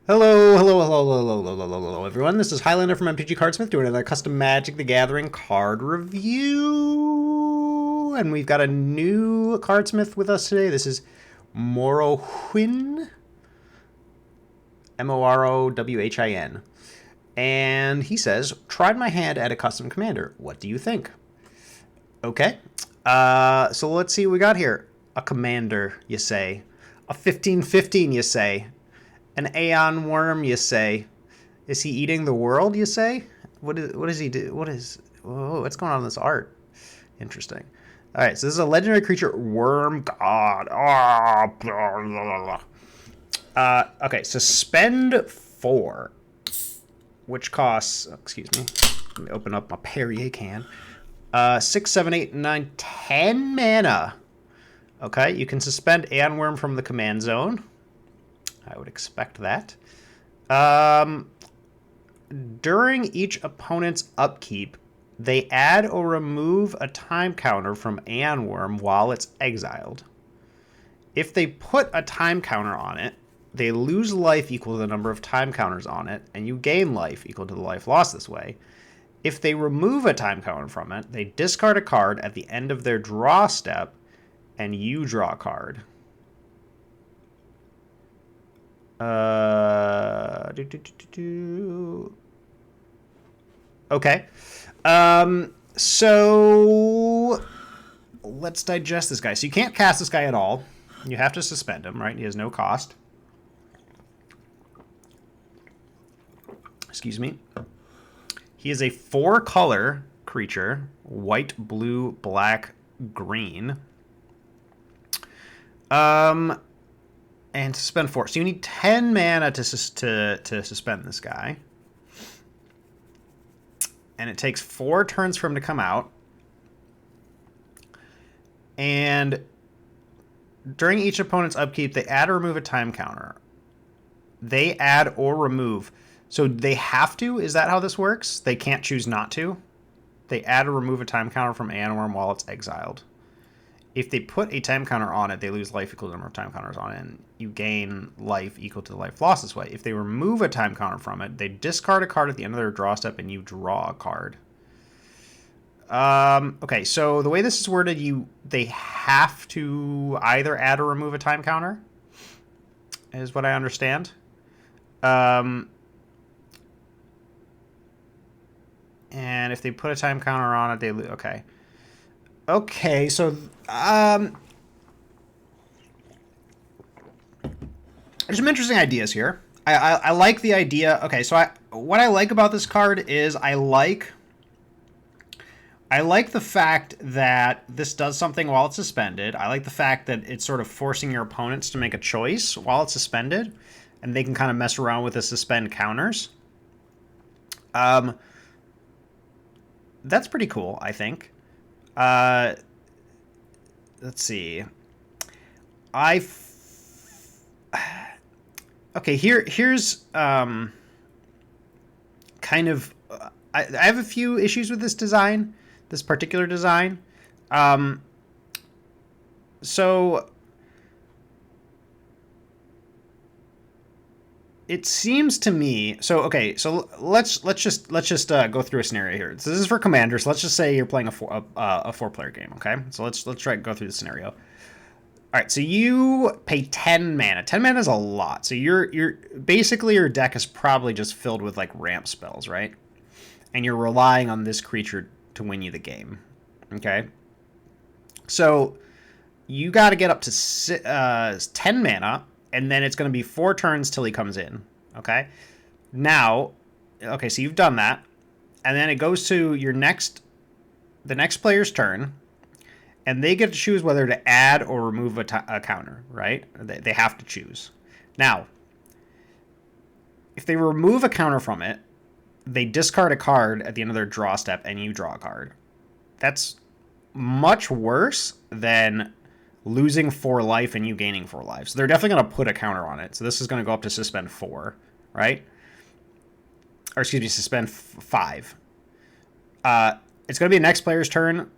Hello, everyone. This is Highlander from MTG Cardsmith doing another custom Magic the Gathering card review. And we've got a new Cardsmith with us today. This is Morowhin. Morowhin. And he says, tried my hand at a custom commander. What do you think? Okay. So let's see what we got here. A commander, you say. A 15/15, you say. An Aeon Wurm, you say. Is he eating the world, you say? What does he do? What's going on in this art? Interesting. All right, so this is a legendary creature, Wurm God. Okay, so spend 4, which costs, excuse me, let me open up my Perrier can. 6, 7, 8, 9, 10 mana. Okay, you can suspend Aeon Wurm from the command zone. I would expect that. During each opponent's upkeep, they add or remove a time counter from Aeon Wurm while it's exiled. If they put a time counter on it, they lose life equal to the number of time counters on it, and you gain life equal to the life lost this way. If they remove a time counter from it, they discard a card at the end of their draw step, and you draw a card. Okay. So let's digest this guy. So you can't cast this guy at all. You have to suspend him, right? He has no cost. Excuse me. He is a 4-color creature. White, blue, black, green. And suspend 4. So you need 10 mana to suspend this guy. And it takes 4 turns for him to come out. And during each opponent's upkeep, they add or remove a time counter. They add or remove. So they have to? Is that how this works? They can't choose not to? They add or remove a time counter from Aeon Wurm while it's exiled. If they put a time counter on it, they lose life equal to the number of time counters on it, and you gain life equal to the life lost this way. If they remove a time counter from it, they discard a card at the end of their draw step, and you draw a card. Okay, so the way this is worded, they have to either add or remove a time counter, is what I understand. And if they put a time counter on it, they lose. Okay. Okay, so there's some interesting ideas here. I like the idea. Okay, so what I like about this card is I like the fact that this does something while it's suspended. I like the fact that it's sort of forcing your opponents to make a choice while it's suspended, and they can kind of mess around with the suspend counters. That's pretty cool, I think. Let's see. Okay, here's kind of I have a few issues with this design, this particular design. So it seems to me. So okay, so let's just go through a scenario here. So this is for commanders. Let's just say you're playing a 4-player game. Okay, so let's try to go through the scenario. All right, so you pay 10 mana. 10 mana is a lot. So you're basically your deck is probably just filled with like ramp spells, right? And you're relying on this creature to win you the game. Okay, so you got to get up to 10 mana. And then it's going to be 4 turns till he comes in, okay? Now, okay, so you've done that. And then it goes to the next player's turn. And they get to choose whether to add or remove a counter, right? They have to choose. Now, if they remove a counter from it, they discard a card at the end of their draw step and you draw a card. That's much worse than losing 4 life and you gaining 4 life. So they're definitely going to put a counter on it. So this is going to go up to suspend 4, right? Or excuse me, suspend 5. It's going to be the next player's turn.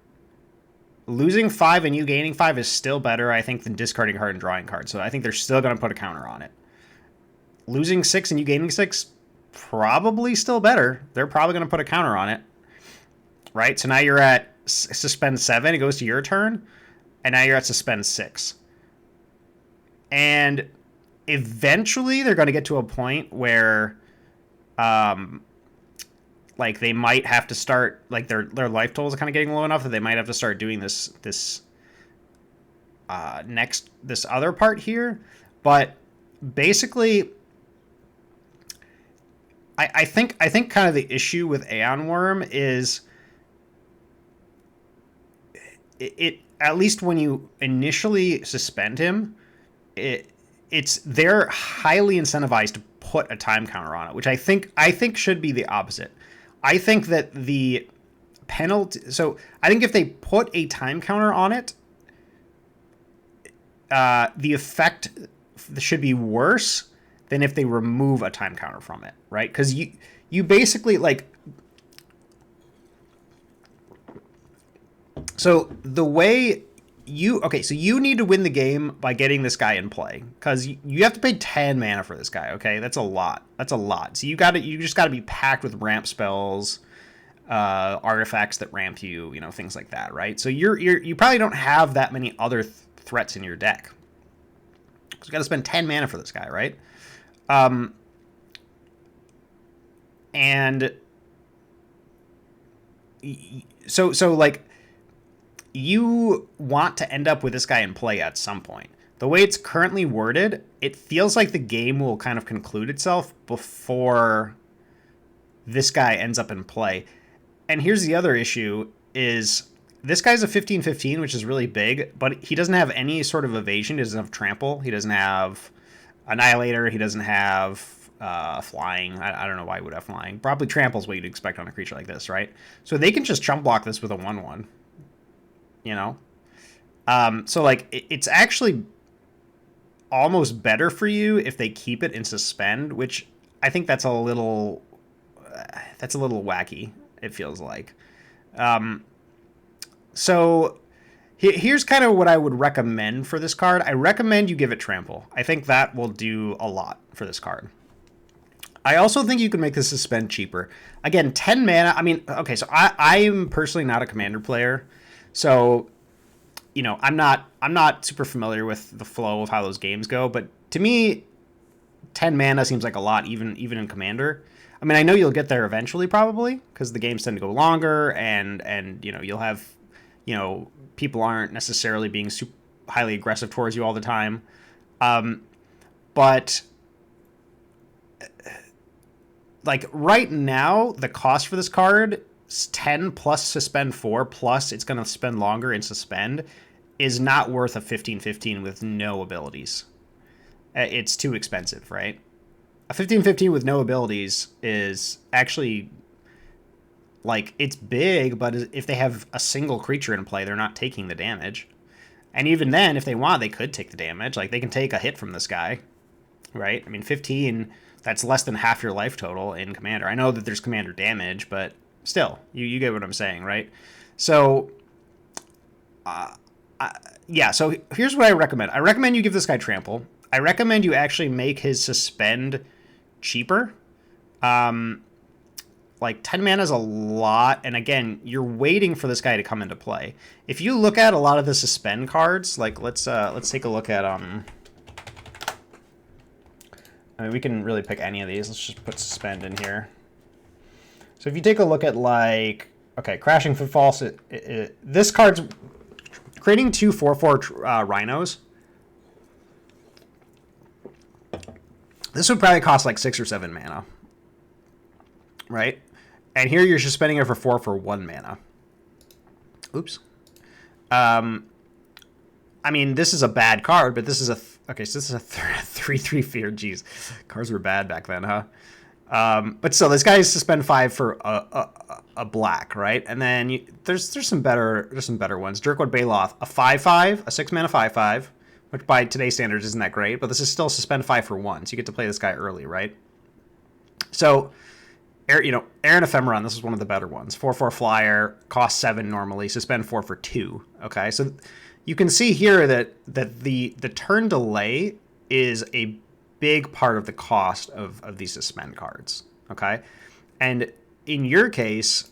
Losing 5 and you gaining 5 is still better, I think, than discarding a card and drawing a card. So I think they're still going to put a counter on it. losing 6 and you gaining 6, probably still better. They're probably going to put a counter on it, right? So now you're at suspend 7. It goes to your turn, and now you're at suspend 6. And eventually they're going to get to a point where like they might have to start, like their life totals are kind of getting low enough that they might have to start doing this other part here. But basically, I think kind of the issue with Aeon Wurm is it at least when you initially suspend him, they're highly incentivized to put a time counter on it, which I think should be the opposite. I think that the penalty. So I think if they put a time counter on it, the effect should be worse than if they remove a time counter from it, right? Because you basically like. So the way so you need to win the game by getting this guy in play, because you have to pay 10 mana for this guy. Okay, that's a lot. So you just got to be packed with ramp spells, artifacts that ramp you, things like that, right? So you probably don't have that many other threats in your deck. So you got to spend 10 mana for this guy, right? And so like, you want to end up with this guy in play at some point. The way it's currently worded, it feels like the game will kind of conclude itself before this guy ends up in play. And here's the other issue is this guy's a 15/15, which is really big, but he doesn't have any sort of evasion. He doesn't have trample. He doesn't have annihilator. He doesn't have flying. I don't know why he would have flying. Probably trample is what you'd expect on a creature like this, right? So they can just chump block this with a 1/1. So like it's actually almost better for you if they keep it in suspend, which I think that's a little wacky. It feels like. So here's kind of what I would recommend for this card. I recommend you give it trample. I think that will do a lot for this card. I also think you can make the suspend cheaper. Again, 10 mana. I mean, okay, so I am personally not a commander player. So, I'm not super familiar with the flow of how those games go, but to me, 10 mana seems like a lot, even in Commander. I mean, I know you'll get there eventually, probably, because the games tend to go longer, and you'll have, people aren't necessarily being super highly aggressive towards you all the time, but like right now, the cost for this card, 10 plus suspend 4 plus it's going to spend longer in suspend, is not worth a 15/15 with no abilities. It's too expensive, right? A 15/15 with no abilities is actually, like, it's big, but if they have a single creature in play, they're not taking the damage. And even then, if they want, they could take the damage. Like, they can take a hit from this guy, right? I mean, 15, that's less than half your life total in Commander. I know that there's Commander damage, but still, you get what I'm saying, right? So, yeah, so here's what I recommend. I recommend you give this guy trample. I recommend you actually make his suspend cheaper. Like 10 mana is a lot, and again, you're waiting for this guy to come into play. If you look at a lot of the suspend cards, like let's take a look at I mean, we can really pick any of these. Let's just put suspend in here. So if you take a look at, like, okay, Crashing Footfalls, this card's creating 2 4/4 rhinos. This would probably cost like 6 or 7 mana, right? And here you're just spending it for 4 for 1 mana. Oops. I mean, this is a bad card, but this is a okay. So this is a 3/3 fear. Jeez, cards were bad back then, huh? But still, this guy is suspend 5 for a black, right? And then there's some better ones. Dirkwood Baloth, a 5/5, a 6 mana 5/5, which by today's standards isn't that great, but this is still suspend 5 for 1, so you get to play this guy early, right? So, Aeon Ephemeron, this is one of the better ones. 4/4 flyer, cost 7 normally, suspend 4 for 2. Okay, so you can see here that the turn delay is a big part of the cost of these suspend cards. Okay, and in your case,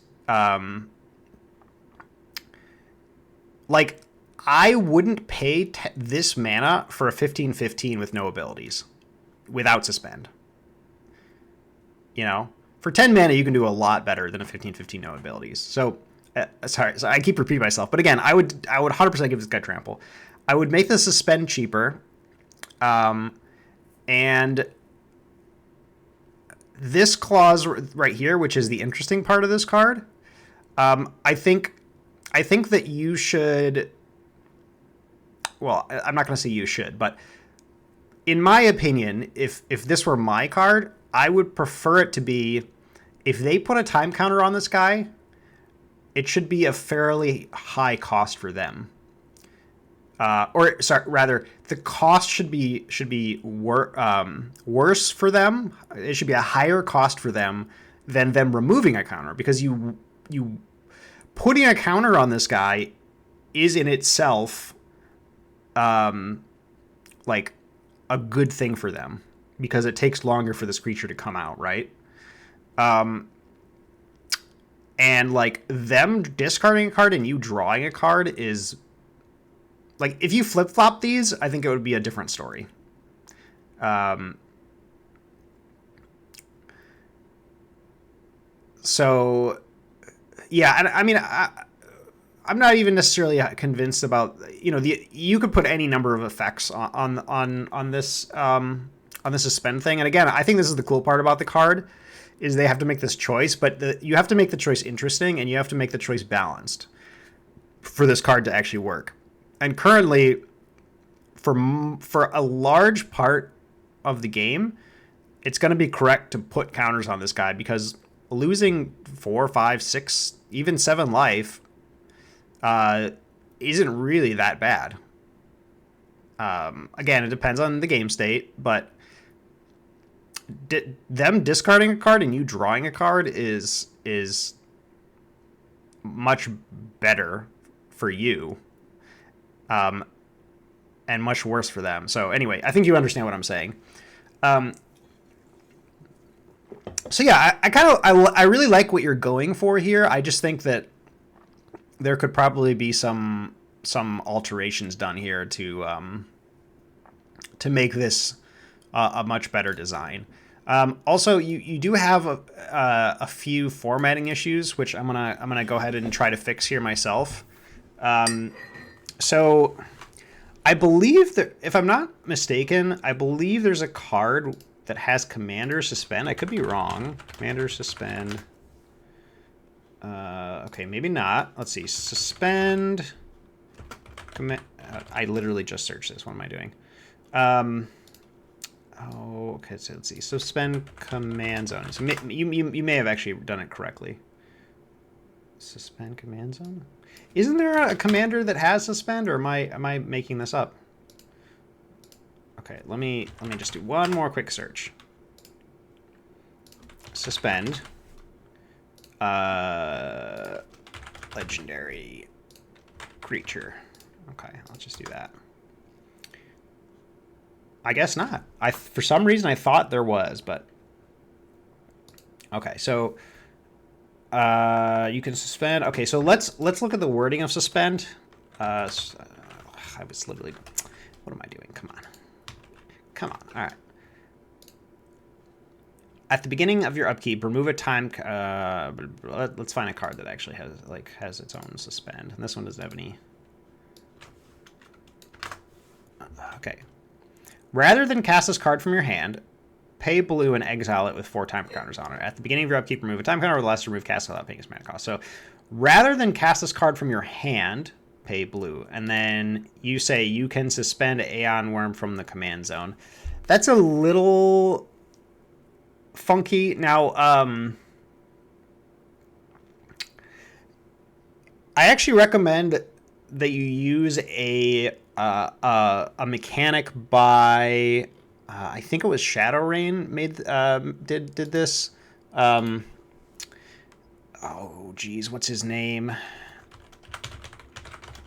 like, I wouldn't pay this mana for a 15/15 with no abilities, without suspend. You know, for 10 mana, you can do a lot better than a 15/15 no abilities. So, sorry, so I keep repeating myself, but again, I would 100% give this guy trample. I would make the suspend cheaper, and this clause right here, which is the interesting part of this card, I think that you should. Well, I'm not going to say you should, but in my opinion, if this were my card, I would prefer it to be, if they put a time counter on this guy, it should be a fairly high cost for them. Or sorry, rather, the cost should be worse for them. It should be a higher cost for them than them removing a counter, because you putting a counter on this guy is in itself like a good thing for them, because it takes longer for this creature to come out, right? And like, them discarding a card and you drawing a card is like, if you flip flop these, I think it would be a different story. So yeah, I mean, I'm not even necessarily convinced about, you know, you could put any number of effects on this suspend thing. And again, I think this is the cool part about the card, is they have to make this choice, but you have to make the choice interesting, and you have to make the choice balanced for this card to actually work. And currently, for a large part of the game, it's going to be correct to put counters on this guy, because losing 4, 5, 6, even 7 life isn't really that bad. Again, it depends on the game state, but them discarding a card and you drawing a card is much better for you, and much worse for them. So anyway, I think you understand what I'm saying. So yeah, I really like what you're going for here. I just think that there could probably be some alterations done here to make this a much better design. Also, you do have a few formatting issues, which I'm gonna go ahead and try to fix here myself. So I believe that, if I'm not mistaken, I believe there's a card that has Commander Suspend. I could be wrong. Commander Suspend. Okay, maybe not. Let's see. Suspend. I literally just searched this. What am I doing? Oh, okay. So let's see. Suspend Command Zone. So you may have actually done it correctly. Suspend Command Zone. Isn't there a commander that has Suspend, or am I making this up? Okay, let me just do one more quick search. Suspend. Legendary creature. Okay, I'll just do that. I guess not. For some reason I thought there was, but okay. So you can suspend. Okay, so let's look at the wording of suspend. I was literally. What am I doing? Come on. All right. At the beginning of your upkeep, remove a time. Let's find a card that actually has its own suspend. And this one doesn't have any. Okay. Rather than cast this card from your hand, pay blue and exile it with 4 time counters on it. At the beginning of your upkeep, remove a time counter or less to remove cast without paying its mana cost. So, rather than cast this card from your hand, pay blue, and then you say you can suspend Aeon Wurm from the command zone. That's a little funky. Now, I actually recommend that you use a mechanic by I think it was Shadow Rain did this. Oh geez, what's his name?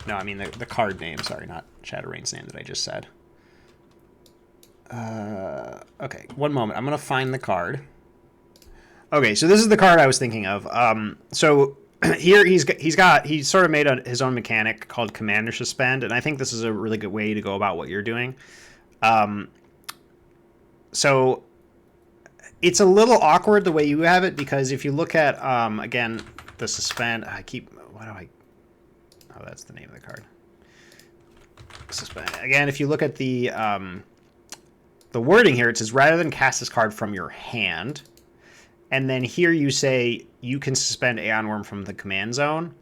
No, I mean the card name. Sorry, not Shadow Rain's name that I just said. Okay, one moment. I'm gonna find the card. Okay, so this is the card I was thinking of. So here he sort of made his own mechanic called Commander Suspend, and I think this is a really good way to go about what you're doing. So it's a little awkward the way you have it, because if you look at again the suspend, oh, that's the name of the card. Suspend again. If you look at the wording here, it says rather than cast this card from your hand. And then here you say you can suspend Aeon Wurm from the command zone.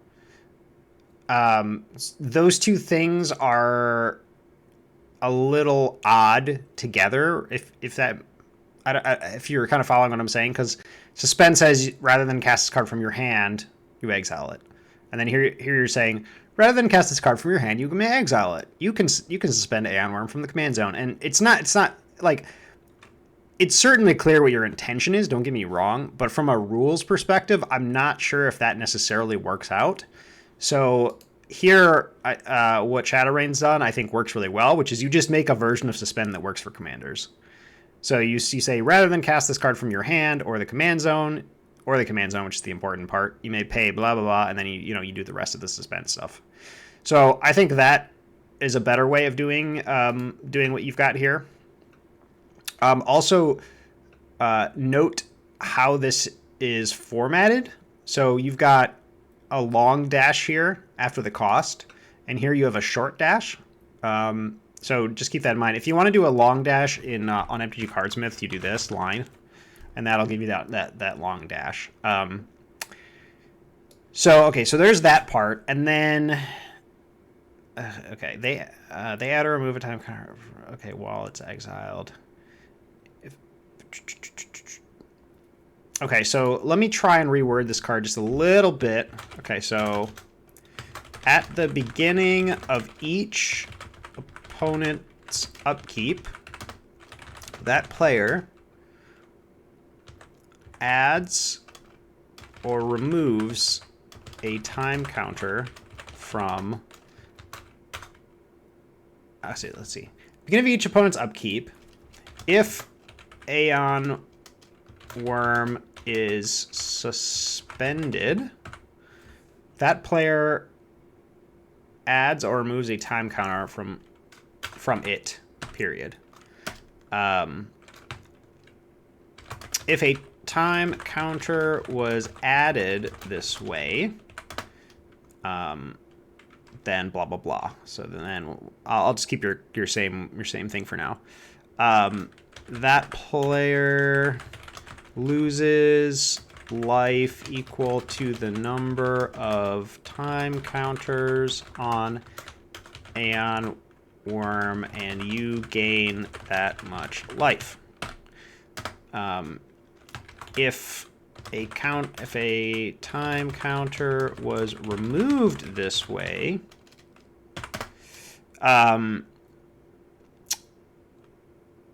Those two things are a little odd together. If you're kind of following what I'm saying, because suspend says rather than cast this card from your hand, you exile it. And then here you're saying rather than cast this card from your hand, you may exile it. You can suspend Aeon Wurm from the command zone, and it's not like. It's certainly clear what your intention is, don't get me wrong, but from a rules perspective, I'm not sure if that necessarily works out. So here, what Shadowrain's done, I think works really well, which is you just make a version of Suspend that works for commanders. So you say, rather than cast this card from your hand or the command zone, which is the important part, you may pay blah, blah, blah, and then you do the rest of the Suspend stuff. So I think that is a better way of doing what you've got here. Also, note how this is formatted. So you've got a long dash here after the cost, and here you have a short dash. So just keep that in mind. If you want to do a long dash on MTG Cardsmith, you do this line, and that'll give you that long dash. So there's that part, and then they add or remove a time counter. Okay, while it's exiled. Okay, so let me try and reword this card just a little bit. Okay, so at the beginning of each opponent's upkeep, that player adds or removes a time counter from... let's see. Beginning of each opponent's upkeep, if Aeon Wurm is suspended, that player adds or removes a time counter from it, period. If a time counter was added this way, then blah blah blah. So then I'll just keep your same thing for now. That player loses life equal to the number of time counters on Aeon Wurm, and you gain that much life. If a time counter was removed this way,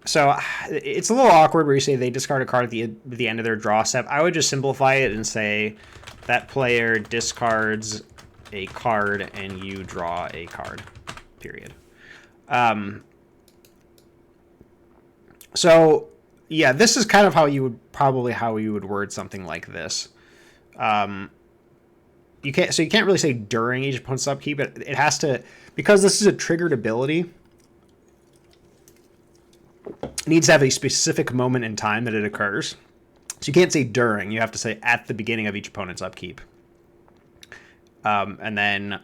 so it's a little awkward where you say they discard a card at the end of their draw step. I would just simplify it and say that player discards a card and you draw a card, period. So yeah, this is kind of how you would word something like this. You can't really say during each opponent's upkeep, but it has to, because this is a triggered ability, it needs to have a specific moment in time that it occurs. So you can't say during, you have to say at the beginning of each opponent's upkeep. And then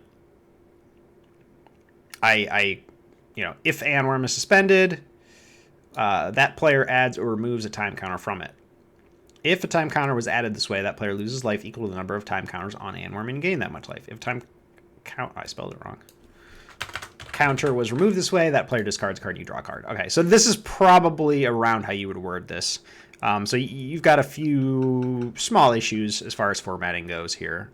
if Aeon Wurm is suspended, that player adds or removes a time counter from it. If a time counter was added this way, that player loses life equal to the number of time counters on Aeon Wurm and gain that much life. If I spelled it wrong. Counter was removed this way, that player discards a card, you draw a card. Okay, so this is probably around how you would word this. So you've got a few small issues as far as formatting goes here.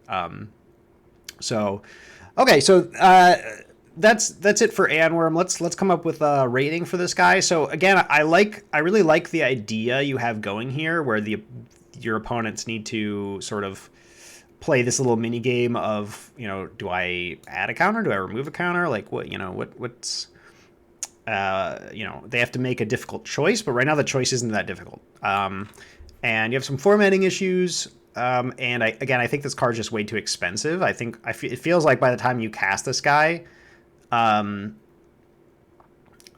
That's it for Aeon Wurm. Let's come up with a rating for this guy. So again, I really like the idea you have going here, where your opponents need to sort of play this little mini game of, do I add a counter? Do I remove a counter? Like what's you know, they have to make a difficult choice, but right now the choice isn't that difficult. And you have some formatting issues. And I think this card's just way too expensive. It feels like by the time you cast this guy, a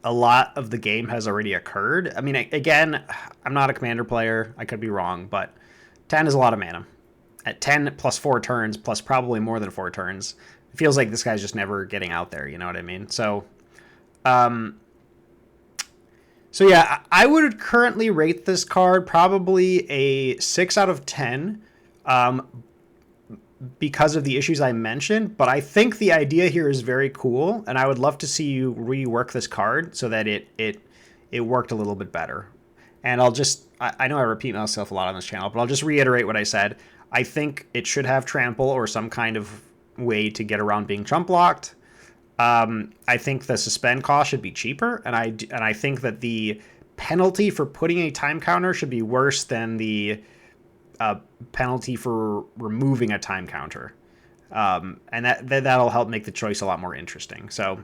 lot of the game has already occurred. I mean, again, I'm not a commander player. I could be wrong, but 10 is a lot of mana. At 10 plus 4 turns, plus probably more than 4 turns, it feels like this guy's just never getting out there. You know what I mean? So yeah, I would currently rate this card probably a 6 out of 10 because of the issues I mentioned. But I think the idea here is very cool, and I would love to see you rework this card so that it worked a little bit better. And I know I repeat myself a lot on this channel, but I'll just reiterate what I said. I think it should have trample or some kind of way to get around being chump blocked. I think the suspend cost should be cheaper, and I think that the penalty for putting a time counter should be worse than the penalty for removing a time counter, and that'll help make the choice a lot more interesting. So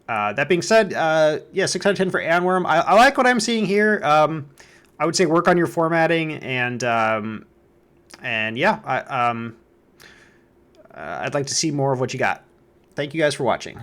that being said, yeah, 6 out of 10 for Aeon Wurm. I like what I'm seeing here. I would say work on your formatting, and yeah, I'd like to see more of what you got. Thank you guys for watching.